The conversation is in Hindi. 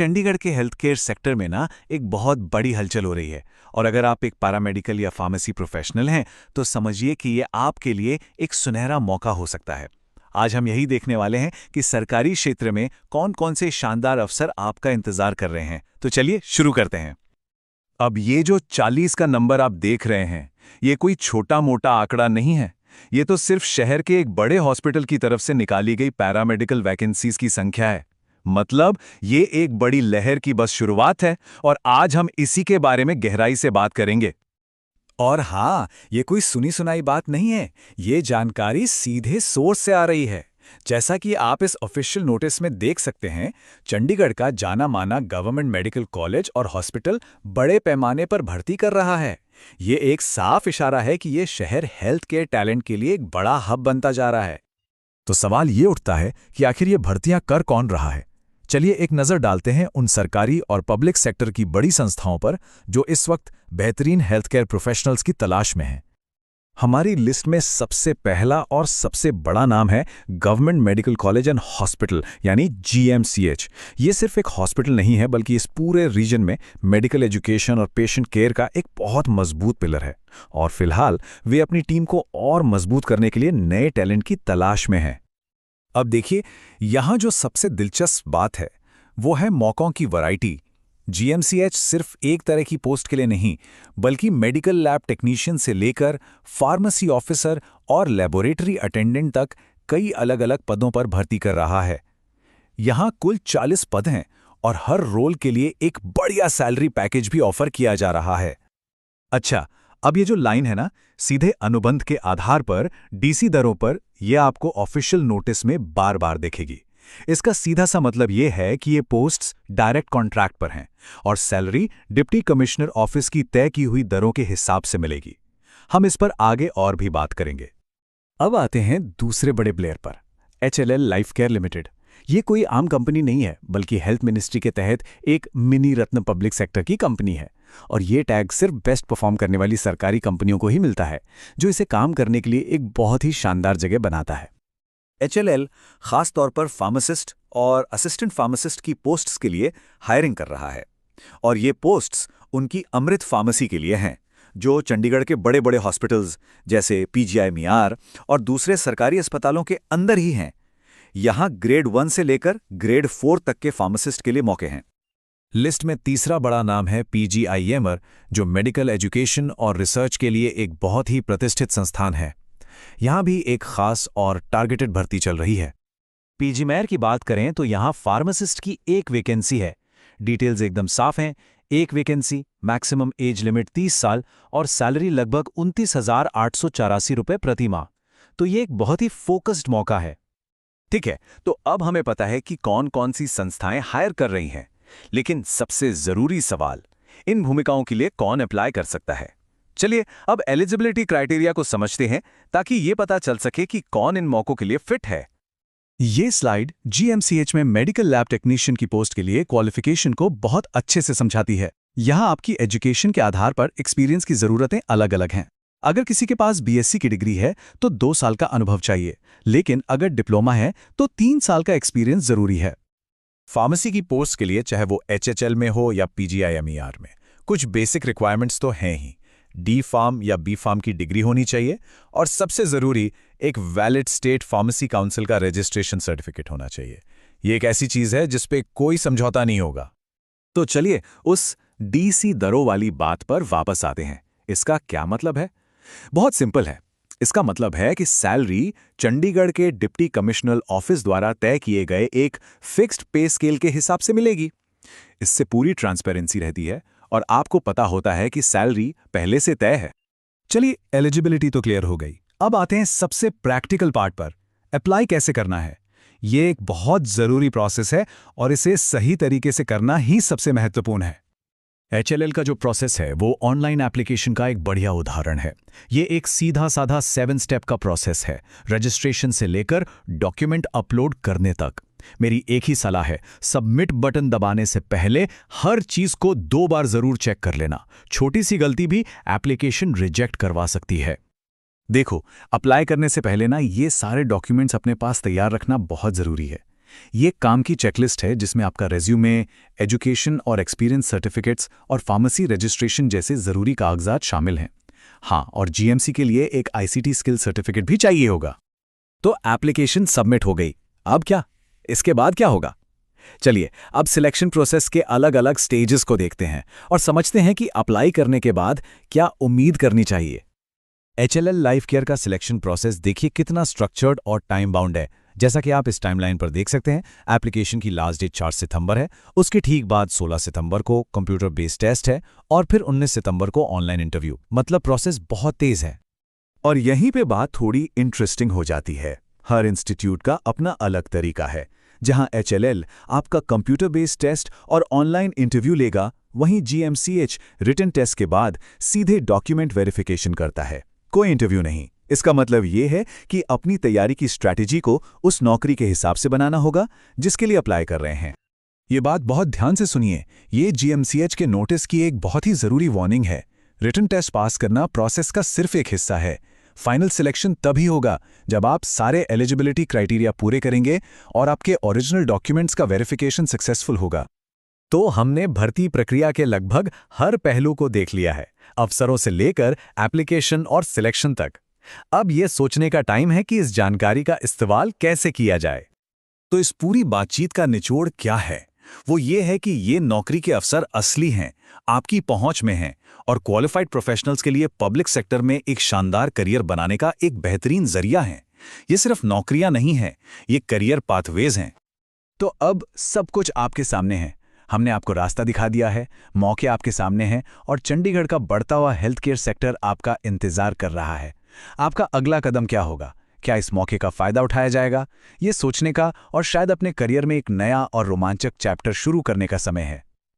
चंडीगढ़ के हेल्थ केयर सेक्टर में ना एक बहुत बड़ी हलचल हो रही है। और अगर आप एक पैरामेडिकल या फार्मेसी प्रोफेशनल हैं तो समझिए कि ये आपके लिए एक सुनहरा मौका हो सकता है। आज हम यही देखने वाले हैं कि सरकारी क्षेत्र में कौन कौन से शानदार अवसर आपका इंतजार कर रहे हैं। तो चलिए शुरू करते हैं। अब ये जो 40 का नंबर आप देख रहे हैं, ये कोई छोटा मोटा आंकड़ा नहीं है। ये तो सिर्फ शहर के एक बड़े हॉस्पिटल की तरफ से निकाली गई पैरामेडिकल वैकेंसीज की संख्या है। मतलब ये एक बड़ी लहर की बस शुरुआत है और आज हम इसी के बारे में गहराई से बात करेंगे। और हाँ, ये कोई सुनी सुनाई बात नहीं है। ये जानकारी सीधे सोर्स से आ रही है। जैसा कि आप इस ऑफिशियल नोटिस में देख सकते हैं, चंडीगढ़ का जाना माना गवर्नमेंट मेडिकल कॉलेज और हॉस्पिटल बड़े पैमाने पर भर्ती कर रहा है। ये एक साफ इशारा है कि ये शहर हेल्थ केयर टैलेंट के लिए एक बड़ा हब बनता जा रहा है। तो सवाल ये उठता है कि आखिर ये भर्तियां कर कौन रहा है। चलिए एक नज़र डालते हैं उन सरकारी और पब्लिक सेक्टर की बड़ी संस्थाओं पर जो इस वक्त बेहतरीन हेल्थ केयर प्रोफेशनल्स की तलाश में हैं। हमारी लिस्ट में सबसे पहला और सबसे बड़ा नाम है government medical college and hospital यानी GMCH। ये सिर्फ एक हॉस्पिटल नहीं है बल्कि इस पूरे रीजन में मेडिकल एजुकेशन और पेशेंट केयर का एक बहुत मजबूत पिलर है। और फिलहाल वे अपनी टीम को और मजबूत करने के लिए नए टैलेंट की तलाश में हैं। अब देखिए, यहाँ जो सबसे दिलचस्प बात है वो है मौकों की वैरायटी। GMCH सिर्फ एक तरह की पोस्ट के लिए नहीं बल्कि मेडिकल लैब टेक्नीशियन से लेकर फार्मेसी ऑफिसर और लेबोरेटरी अटेंडेंट तक कई अलग अलग पदों पर भर्ती कर रहा है। यहाँ कुल 40 पद हैं और हर रोल के लिए एक बढ़िया सैलरी पैकेज भी ऑफर किया जा रहा है। अच्छा, अब ये जो लाइन है ना, सीधे अनुबंध के आधार पर DC दरों पर, यह आपको ऑफिशियल नोटिस में बार बार दिखेगी। इसका सीधा सा मतलब ये है कि ये पोस्ट्स डायरेक्ट कॉन्ट्रैक्ट पर हैं और सैलरी डिप्टी कमिश्नर ऑफिस की तय की हुई दरों के हिसाब से मिलेगी। हम इस पर आगे और भी बात करेंगे। अब आते हैं दूसरे बड़े प्लेयर पर, HLL लाइफ केयर लिमिटेड। ये कोई आम कंपनी नहीं है बल्कि हेल्थ मिनिस्ट्री के तहत एक मिनी रत्न पब्लिक सेक्टर की कंपनी है। और ये टैग सिर्फ बेस्ट परफॉर्म करने वाली सरकारी कंपनियों को ही मिलता है, जो इसे काम करने के लिए एक बहुत ही शानदार जगह बनाता है। HLL खास तौर पर फार्मासिस्ट और असिस्टेंट फार्मासिस्ट की पोस्ट्स के लिए हायरिंग कर रहा है। और ये पोस्ट्स उनकी अमृत फार्मेसी के लिए हैं, जो चंडीगढ़ के बड़े बड़े हॉस्पिटल्स जैसे PGI मियार और दूसरे सरकारी अस्पतालों के अंदर ही हैं। यहाँ ग्रेड 1 से लेकर ग्रेड 4 तक के फार्मासिस्ट के लिए मौके हैं। लिस्ट में तीसरा बड़ा नाम है PGIMR, जो मेडिकल एजुकेशन और रिसर्च के लिए एक बहुत ही प्रतिष्ठित संस्थान है। यहाँ भी एक खास और टारगेटेड भर्ती चल रही है। PGIMR की बात करें तो यहाँ फार्मासिस्ट की एक वैकेंसी है। डिटेल्स एकदम साफ हैं। एक वैकेंसी, मैक्सिमम एज लिमिट 30 साल और सैलरी लगभग 29,884 रुपये प्रति माह। तो ये एक बहुत ही फोकस्ड मौका है। ठीक है, तो अब हमें पता है कि कौन कौन सी संस्थाएं हायर कर रही हैं। लेकिन सबसे जरूरी सवाल, इन भूमिकाओं के लिए कौन अप्लाई कर सकता है। चलिए अब एलिजिबिलिटी क्राइटेरिया को समझते हैं ताकि ये पता चल सके कि कौन इन मौकों के लिए फिट है। ये स्लाइड GMCH में मेडिकल लैब टेक्नीशियन की पोस्ट के लिए क्वालिफिकेशन को बहुत अच्छे से समझाती है। यहाँ आपकी एजुकेशन के आधार पर एक्सपीरियंस की जरूरतें अलग अलग हैं। अगर किसी के पास BSc की डिग्री है तो 2 साल का अनुभव चाहिए, लेकिन अगर डिप्लोमा है तो 3 साल का एक्सपीरियंस जरूरी है। फार्मेसी की पोस्ट के लिए चाहे वो HHL में हो या PGIMER में, कुछ बेसिक रिक्वायरमेंट्स तो हैं ही। D-Pharm या B-Pharm की डिग्री होनी चाहिए और सबसे ज़रूरी एक वैलिड स्टेट फार्मेसी काउंसिल का रजिस्ट्रेशन सर्टिफिकेट होना चाहिए। ये एक ऐसी चीज़ है जिस पे कोई समझौता नहीं होगा। तो चलिए उस DC दरों वाली बात पर वापस आते हैं। इसका क्या मतलब है? बहुत सिंपल है। इसका मतलब है कि सैलरी चंडीगढ़ के डिप्टी कमिश्नर ऑफिस द्वारा तय किए गए एक फिक्स्ड पे स्केल के हिसाब से मिलेगी। इससे पूरी ट्रांसपेरेंसी रहती है और आपको पता होता है कि सैलरी पहले से तय है। चलिए, एलिजिबिलिटी तो क्लियर हो गई। अब आते हैं सबसे प्रैक्टिकल पार्ट पर, अप्लाई कैसे करना है। ये एक बहुत ज़रूरी प्रोसेस है और इसे सही तरीके से करना ही सबसे महत्वपूर्ण है। HLL का जो प्रोसेस है वो ऑनलाइन एप्लीकेशन का एक बढ़िया उदाहरण है। ये एक सीधा साधा 7 स्टेप का प्रोसेस है, रजिस्ट्रेशन से लेकर डॉक्यूमेंट अपलोड करने तक। मेरी एक ही सलाह है, सबमिट बटन दबाने से पहले हर चीज को 2 बार जरूर चेक कर लेना। छोटी सी गलती भी एप्लीकेशन रिजेक्ट करवा सकती है। देखो, अप्लाई करने से पहले ना ये सारे डॉक्यूमेंट्स अपने पास तैयार रखना बहुत जरूरी है। ये काम की चेकलिस्ट है जिसमें आपका रेज्यूमे, एजुकेशन और एक्सपीरियंस सर्टिफिकेट्स और फार्मेसी रजिस्ट्रेशन जैसे ज़रूरी कागजात शामिल हैं। हाँ, और जीएमसी के लिए एक आईसीटी स्किल सर्टिफिकेट भी चाहिए होगा। तो एप्लीकेशन सबमिट हो गई। अब क्या? इसके बाद क्या होगा? चलिए अब सिलेक्शन प्रोसेस के अलग अलग स्टेजेस को देखते हैं और समझते हैं कि अप्लाई करने के बाद क्या उम्मीद करनी चाहिए। HLL लाइफ केयर का सिलेक्शन प्रोसेस देखिए कितना स्ट्रक्चर्ड और टाइम बाउंड है। जैसा कि आप इस टाइमलाइन पर देख सकते हैं, एप्लीकेशन की लास्ट डेट 4 सितंबर है, उसके ठीक बाद 16 सितंबर को कंप्यूटर बेस्ड टेस्ट है और फिर 19 सितंबर को ऑनलाइन इंटरव्यू। मतलब प्रोसेस बहुत तेज है। और यहीं पे बात थोड़ी इंटरेस्टिंग हो जाती है। हर इंस्टीट्यूट का अपना अलग तरीका है। जहां HLL आपका कंप्यूटर बेस्ड टेस्ट और ऑनलाइन इंटरव्यू लेगा, वहीं GMCH रिटन टेस्ट के बाद सीधे डॉक्यूमेंट वेरिफिकेशन करता है, कोई इंटरव्यू नहीं। इसका मतलब ये है कि अपनी तैयारी की स्ट्रैटेजी को उस नौकरी के हिसाब से बनाना होगा जिसके लिए अप्लाई कर रहे हैं। ये बात बहुत ध्यान से सुनिए, ये GMCH के नोटिस की एक बहुत ही ज़रूरी वार्निंग है। रिटन टेस्ट पास करना प्रोसेस का सिर्फ एक हिस्सा है। फाइनल सिलेक्शन तभी होगा जब आप सारे एलिजिबिलिटी क्राइटेरिया पूरे करेंगे और आपके ओरिजिनल डॉक्यूमेंट्स का वेरिफिकेशन सक्सेसफुल होगा। तो हमने भर्ती प्रक्रिया के लगभग हर पहलू को देख लिया है, अफसरों से लेकर एप्लीकेशन और सिलेक्शन तक। अब ये सोचने का टाइम है कि इस जानकारी का इस्तेमाल कैसे किया जाए। तो इस पूरी बातचीत का निचोड़ क्या है? वो ये है कि ये नौकरी के अवसर असली हैं, आपकी पहुंच में हैं और क्वालिफाइड प्रोफेशनल्स के लिए पब्लिक सेक्टर में एक शानदार करियर बनाने का एक बेहतरीन जरिया है। ये सिर्फ नौकरियां नहीं हैं, ये करियर पाथवेज हैं। तो अब सब कुछ आपके सामने है। हमने आपको रास्ता दिखा दिया है, मौके आपके सामने हैं और चंडीगढ़ का बढ़ता हुआ हेल्थ केयर सेक्टर आपका इंतजार कर रहा है। आपका अगला कदम क्या होगा? क्या इस मौके का फायदा उठाया जाएगा? ये सोचने का और शायद अपने करियर में एक नया और रोमांचक चैप्टर शुरू करने का समय है।